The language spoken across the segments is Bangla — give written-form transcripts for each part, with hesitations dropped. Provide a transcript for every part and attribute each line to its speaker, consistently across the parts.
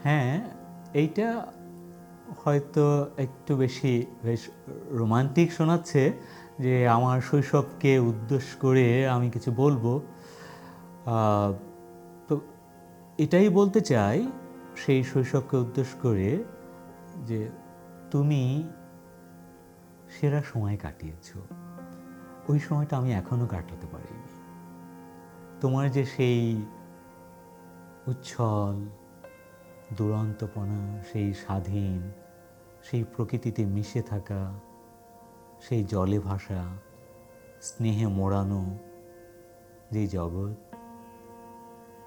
Speaker 1: হ্যাঁ, এইটা হয়তো একটু বেশ রোমান্টিক শোনাচ্ছে যে আমার শৈশবকে উদ্দেশ্য করে আমি কিছু বলবো। আহ, তো এটাই বলতে চাই সেই শৈশবকে উদ্দেশ্য করে যে তুমি সেরা সময় কাটিয়েছো, ওই সময়টা আমি এখনো কাটাতে পারিনি। তোমার যে সেই উচ্ছল দুরন্তপনা, সেই স্বাধীন, সেই প্রকৃতিতে মিশে থাকা, সেই জলে ভাসা, স্নেহে মোড়ানো যে জগৎ,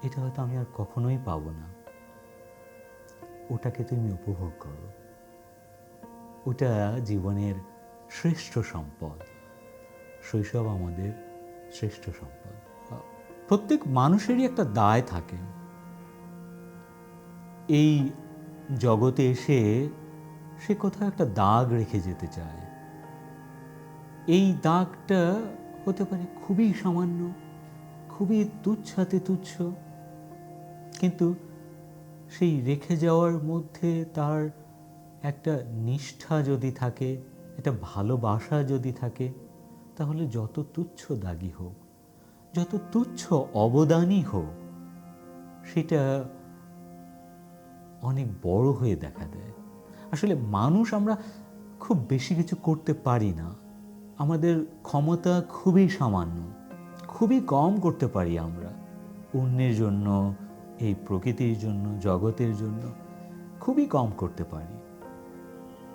Speaker 1: এটা হয়তো আমি আর কখনোই পাবো না। ওটাকে তুমি উপভোগ করো, ওটা জীবনের শ্রেষ্ঠ সম্পদ। শৈশব আমাদের শ্রেষ্ঠ সম্পদ। প্রত্যেক মানুষেরই একটা দায় থাকে এই জগতে এসে সে কোথাও একটা দাগ রেখে যেতে চায়। এই দাগটা হতে পারে খুবই সামান্য, খুবই তুচ্ছাতে তুচ্ছ, কিন্তু সেই রেখে যাওয়ার মধ্যে তার একটা নিষ্ঠা যদি থাকে, একটা ভালোবাসা যদি থাকে, তাহলে যত তুচ্ছ দাগই হোক, যত তুচ্ছ অবদানই হোক, সেটা অনেক বড় হয়ে দেখা দেয়। আসলে মানুষ আমরা খুব বেশি কিছু করতে পারি না, আমাদের ক্ষমতা খুবই সামান্য, খুবই কম করতে পারি আমরা অন্যের জন্য, এই প্রকৃতির জন্য, জগতের জন্য খুবই কম করতে পারি।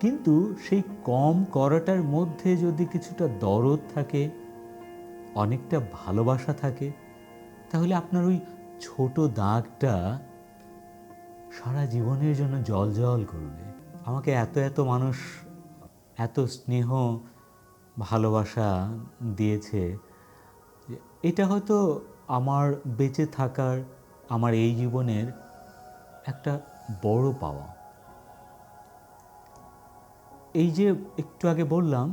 Speaker 1: কিন্তু সেই কম করাটার মধ্যে যদি কিছুটা দরদ থাকে, অনেকটা ভালোবাসা থাকে, তাহলে আপনার ওই ছোট দাগটা সারা জীবনের জন্য জ্বলজ্বল করবে। আমাকে এত এত মানুষ এত স্নেহ ভালোবাসা দিয়েছে, এটা হয়তো আমার বেঁচে থাকার, আমার এই জীবনের একটা বড় পাওয়া। এই যে একটু আগে বললাম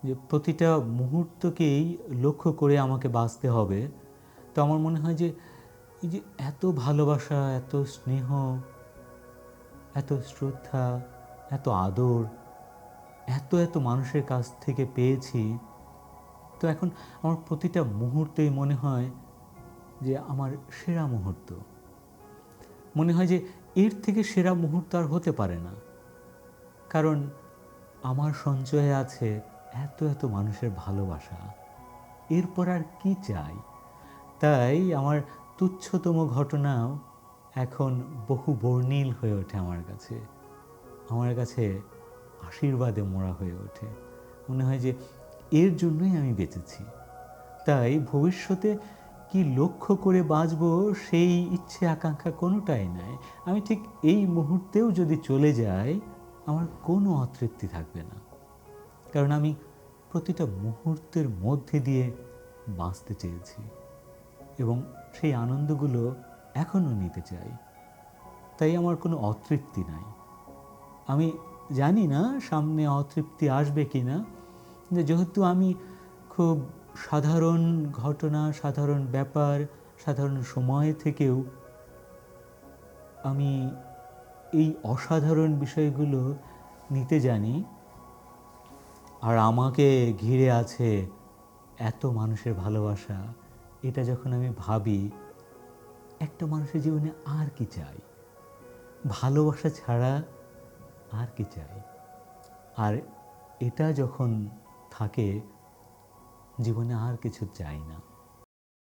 Speaker 1: যে প্রতিটা মুহূর্তকেই লক্ষ্য করে আমাকে বাঁচতে হবে, তো আমার মনে হয় যে এই যে এত ভালোবাসা, এত স্নেহ, এত শ্রদ্ধা, এত আদর এত এত মানুষের কাছ থেকে পেয়েছি, তো এখন আমার প্রতিটা মুহূর্তেই মনে হয় যে আমার সেরা মুহূর্ত। মনে হয় যে এর থেকে সেরা মুহূর্ত আর হতে পারে না, কারণ আমার সঞ্চয়ে আছে এত এত মানুষের ভালোবাসা। এরপর আর কি চাই? তাই আমার তুচ্ছতম ঘটনাও এখন বহু বর্ণিল হয়ে ওঠে আমার কাছে, আমার কাছে আশীর্বাদে মোড়া হয়ে ওঠে। মনে হয় যে এর জন্যই আমি বেঁচেছি। তাই ভবিষ্যতে কি লক্ষ্য করে বাঁচব সেই ইচ্ছে আকাঙ্ক্ষা কোনোটাই নাই। আমি ঠিক এই মুহূর্তেও যদি চলে যাই, আমার কোনো অতৃপ্তি থাকবে না, কারণ আমি প্রতিটা মুহূর্তের মধ্যে দিয়ে বাঁচতে চেয়েছি এবং সেই আনন্দগুলো এখনও নিতে চাই। তাই আমার কোনো অতৃপ্তি নাই। আমি জানি না সামনে অতৃপ্তি আসবে কি না, যেহেতু আমি খুব সাধারণ ঘটনা, সাধারণ ব্যাপার, সাধারণ সময় থেকেও আমি এই অসাধারণ বিষয়গুলো নিতে জানি, আর আমাকে ঘিরে আছে এত মানুষের ভালোবাসা, এটা যখন আমি ভাবি, একটা মানুষের জীবনে আর কি চাই? ভালোবাসা ছাড়া আর কি চাই? আর এটা যখন থাকে, জীবনে আর কিছু চাই না।